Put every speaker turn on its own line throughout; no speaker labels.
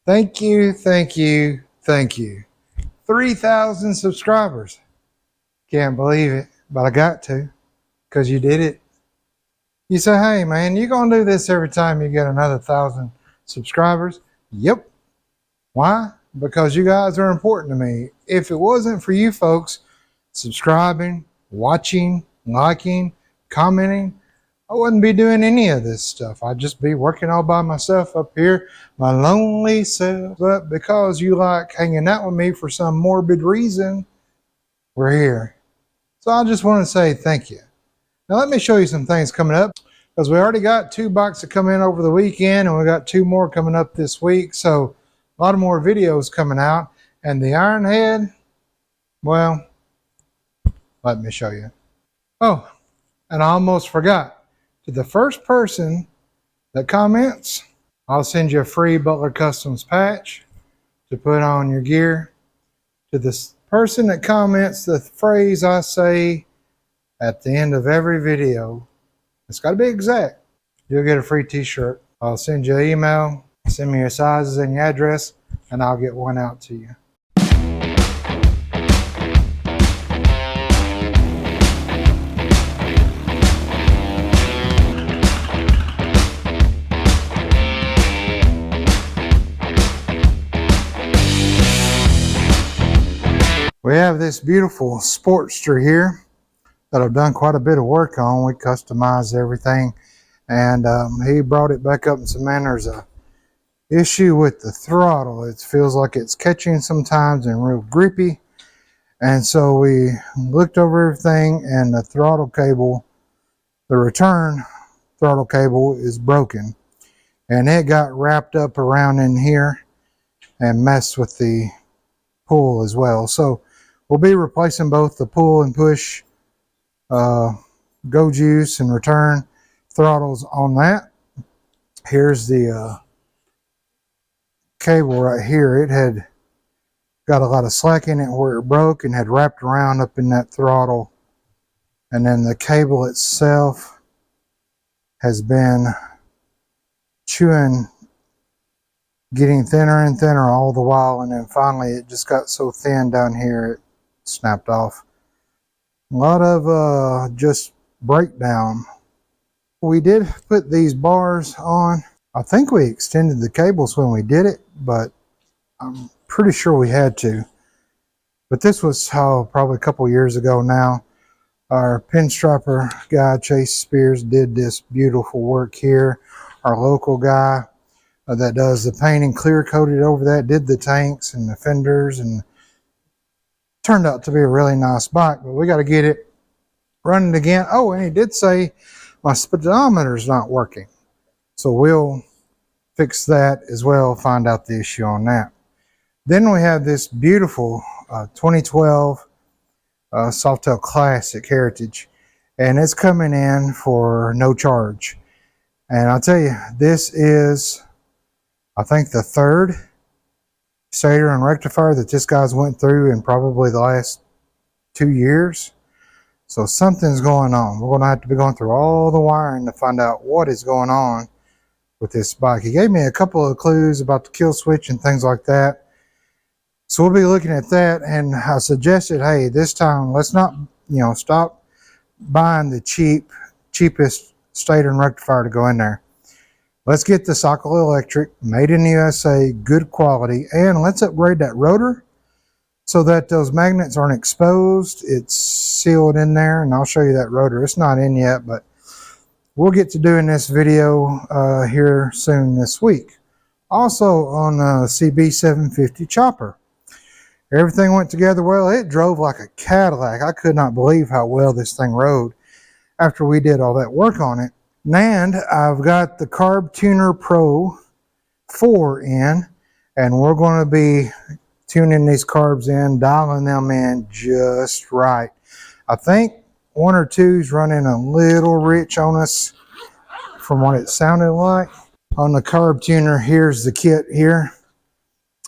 Thank you, thank you, thank you. 3,000 subscribers. Can't believe it, but I got to, because you did it. You say, hey man, you gonna do this every time you get another 1,000 subscribers? Yep. Why? Because you guys are important to me. If it wasn't for you folks subscribing, watching, liking, commenting, I wouldn't be doing any of this stuff. I'd just be working all by myself up here, my lonely self. But because you like hanging out with me for some morbid reason, we're here. So I just want to say thank you. Now let me show you some things coming up, because we already got 2 bikes that come in over the weekend, and we got 2 more coming up this week. So a lot of more videos coming out. And the Iron Head, well, let me show you. Oh, and I almost forgot. To the first person that comments, I'll send you a free Butler Customs patch to put on your gear. To this person that comments the phrase I say at the end of every video, it's got to be exact, you'll get a free t-shirt. I'll send you an email, send me your sizes and your address, and I'll get one out to you. We have this beautiful Sportster here that I've done quite a bit of work on. We customized everything, and he brought it back up and said, man, there's a issue with the throttle. It feels like it's catching sometimes and real grippy. And so we looked over everything, and the throttle cable, the return throttle cable, is broken, and it got wrapped up around in here and messed with the pull as well. So we'll be replacing both the pull and push go juice and return throttles on that. Here's the cable right here. It had got a lot of slack in it where it broke and had wrapped around up in that throttle. And then the cable itself has been chewing, getting thinner and thinner all the while, and then finally it just got so thin down here it snapped off. A lot of just breakdown. We did put these bars on. I think we extended the cables when we did it, but I'm pretty sure we had to. But this was probably a couple years ago now. Our pinstriper guy, Chase Spears, did this beautiful work here. Our local guy that does the painting clear coated over that, did the tanks and the fenders, and turned out to be a really nice bike. But we got to get it running again. Oh, and he did say my speedometer's not working, so we'll fix that as well, find out the issue on that. Then we have this beautiful 2012 Softail Classic Heritage, and it's coming in for no charge. And I'll tell you, this is, I think, the 3rd stator and rectifier that this guy's went through in probably the last 2 years. So something's going on. We're going to have to be going through all the wiring to find out what is going on with this bike. He gave me a couple of clues about the kill switch and things like that. So we'll be looking at that, and I suggested, hey, this time let's not, stop buying the cheapest stator and rectifier to go in there. Let's get the Cycle Electric, made in the USA, good quality, and let's upgrade that rotor so that those magnets aren't exposed. It's sealed in there, and I'll show you that rotor. It's not in yet, but we'll get to doing this video here soon this week. Also on the CB750 chopper. Everything went together well. It drove like a Cadillac. I could not believe how well this thing rode after we did all that work on it. And I've got the Carb Tuner Pro 4 in, and we're going to be tuning these carbs in, dialing them in just right. I think 1 or 2 is running a little rich on us from what it sounded like. On the Carb Tuner, here's the kit here.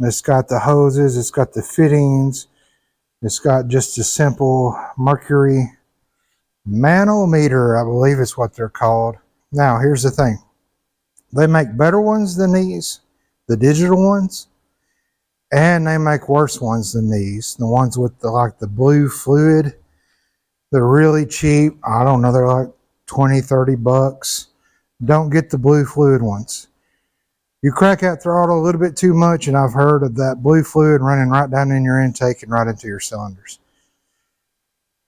It's got the hoses, it's got the fittings, it's got just a simple mercury manometer, I believe is what they're called. Now, here's the thing. They make better ones than these, the digital ones. And they make worse ones than these. The ones with like the blue fluid, they're really cheap. I don't know, they're like 20, 30 bucks. Don't get the blue fluid ones. You crack that throttle a little bit too much, and I've heard of that blue fluid running right down in your intake and right into your cylinders.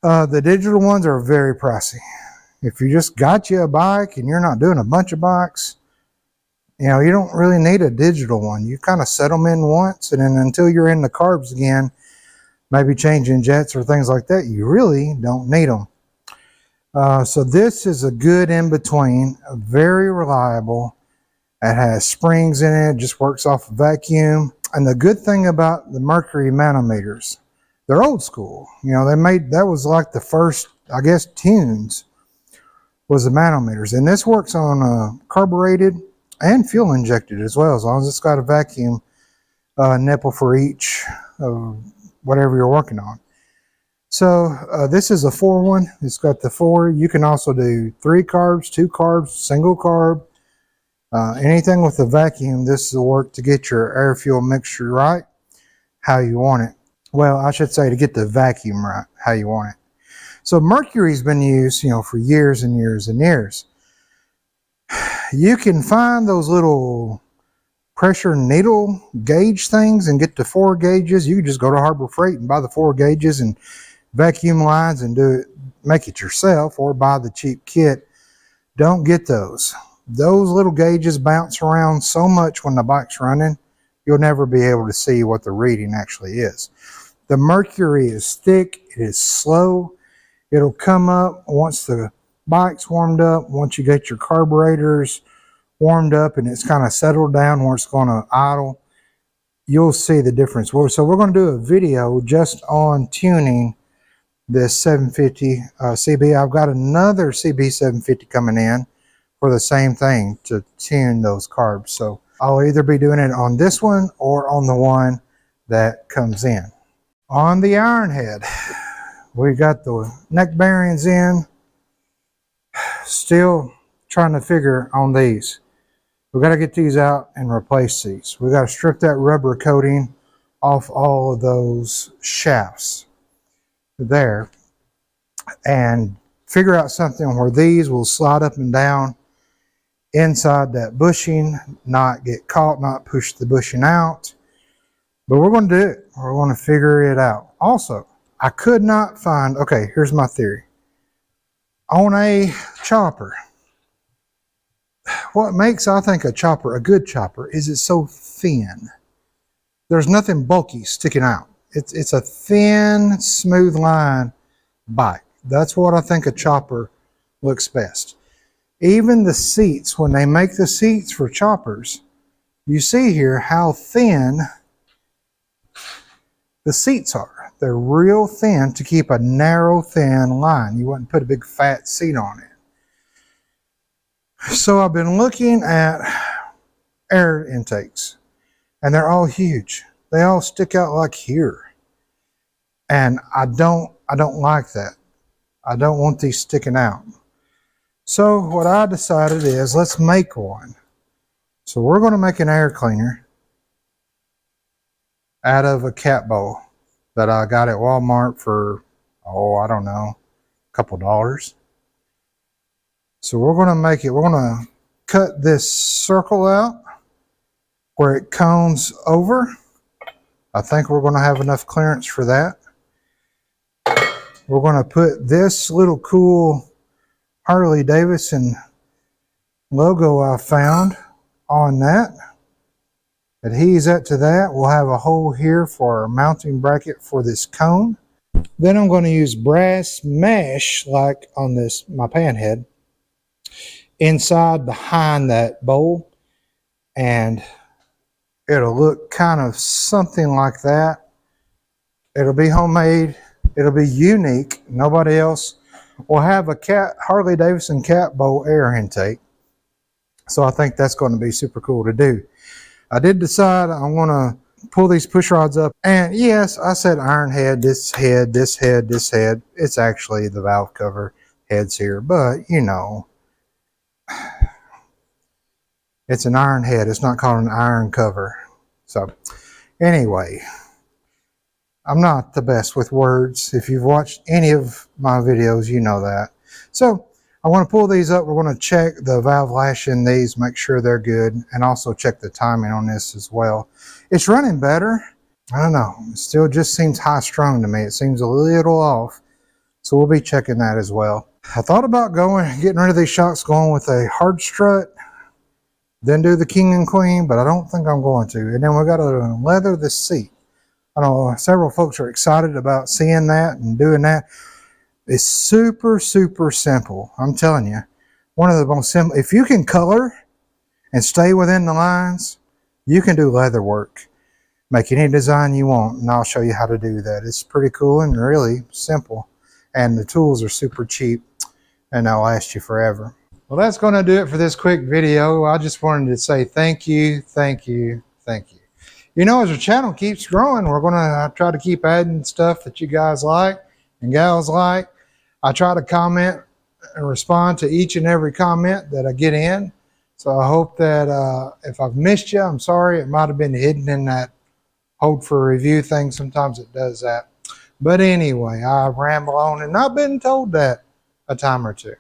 The digital ones are very pricey. If you just got you a bike and you're not doing a bunch of bikes, you know, you don't really need a digital one. You kind of set them in once, and then until you're in the carbs again, maybe changing jets or things like that, you really don't need them. So this is a good in-between, very reliable. It has springs in it, just works off a vacuum. And the good thing about the mercury manometers, they're old school. You know, that was like the first, I guess, tunes was the manometers. And this works on carbureted and fuel injected as well, as long as it's got a vacuum nipple for each whatever you're working on. So this is a 4-1. It's got the 4. You can also do 3 carbs, 2 carbs, single carb. Anything with a vacuum, this will work to get your air fuel mixture right, how you want it. Well, I should say to get the vacuum right, how you want it. So mercury's been used, you know, for years and years and years. You can find those little pressure needle gauge things and get the 4 gauges. You can just go to Harbor Freight and buy the 4 gauges and vacuum lines and do it, make it yourself, or buy the cheap kit. Don't get those. Those little gauges bounce around so much when the bike's running, you'll never be able to see what the reading actually is. The mercury is thick, it is slow. It'll come up once the bike's warmed up, once you get your carburetors warmed up and it's kind of settled down where it's going to idle, you'll see the difference. So we're going to do a video just on tuning this 750 CB. I've got another CB 750 coming in for the same thing, to tune those carbs. So I'll either be doing it on this one or on the one that comes in. On the iron head, we got the neck bearings in. Still trying to figure on these. We've got to get these out and replace these. We've got to strip that rubber coating off all of those shafts there and figure out something where these will slide up and down inside that bushing, not get caught, not push the bushing out. But we're going to do it. We're going to figure it out. Also, I could not find, okay, here's my theory. On a chopper, what makes, I think, a chopper a good chopper is it's so thin. There's nothing bulky sticking out. It's a thin, smooth line bike. That's what I think a chopper looks best. Even the seats, when they make the seats for choppers, you see here how thin the seats are. They're real thin to keep a narrow, thin line. You wouldn't put a big fat seat on it. So I've been looking at air intakes, and they're all huge. They all stick out like here. And I don't like that. I don't want these sticking out. So what I decided is, let's make one. So we're going to make an air cleaner out of a cat bowl that I got at Walmart for, oh, I don't know, a couple dollars. So we're going to make it, we're going to cut this circle out where it cones over. I think we're going to have enough clearance for that. We're going to put this little cool Harley Davidson logo I found on that. Adhere that to that. We'll have a hole here for a mounting bracket for this cone. Then I'm going to use brass mesh, like on this, my pan head, inside behind that bowl, and it'll look kind of something like that. It'll be homemade. It'll be unique. Nobody else will have a Harley Davidson cat bowl air intake. So I think that's going to be super cool to do. I did decide I'm going to pull these push rods up. And yes, I said iron head, this head, this head, this head. It's actually the valve cover heads here. But, you know, It's an iron head. It's not called an iron cover. So anyway, I'm not the best with words. If you've watched any of my videos, you know that. So I want to pull these up. We're going to check the valve lash in these, make sure they're good, and also check the timing on this as well. It's running better. I don't know. It still just seems high strung to me. It seems a little off. So we'll be checking that as well. I thought about getting rid of these shocks, going with a hard strut, then do the king and queen, but I don't think I'm going to. And then we got to leather the seat. I know several folks are excited about seeing that and doing that. It's super, super simple. I'm telling you, one of the most simple. If you can color and stay within the lines, you can do leather work. Make any design you want, and I'll show you how to do that. It's pretty cool and really simple. And the tools are super cheap, and they'll last you forever. Well, that's going to do it for this quick video. I just wanted to say thank you, thank you, thank you. You know, as our channel keeps growing, we're going to try to keep adding stuff that you guys like and gals like. I try to comment and respond to each and every comment that I get in. So I hope that if I've missed you, I'm sorry. It might have been hidden in that hold for review thing. Sometimes it does that. But anyway, I ramble on, and I've been told that a time or two.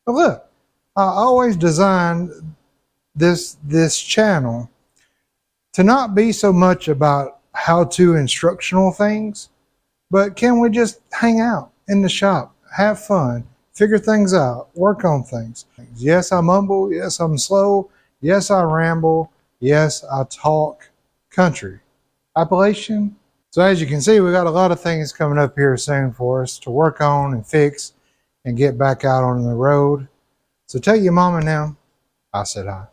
But look, I always designed this channel to not be so much about how-to instructional things, but can we just hang out in the shop, have fun, figure things out, work on things. Yes, I mumble. Yes, I'm slow. Yes, I ramble. Yes, I talk country. Appalachian. So as you can see, we got a lot of things coming up here soon for us to work on and fix and get back out on the road. So tell your mama now, I said hi.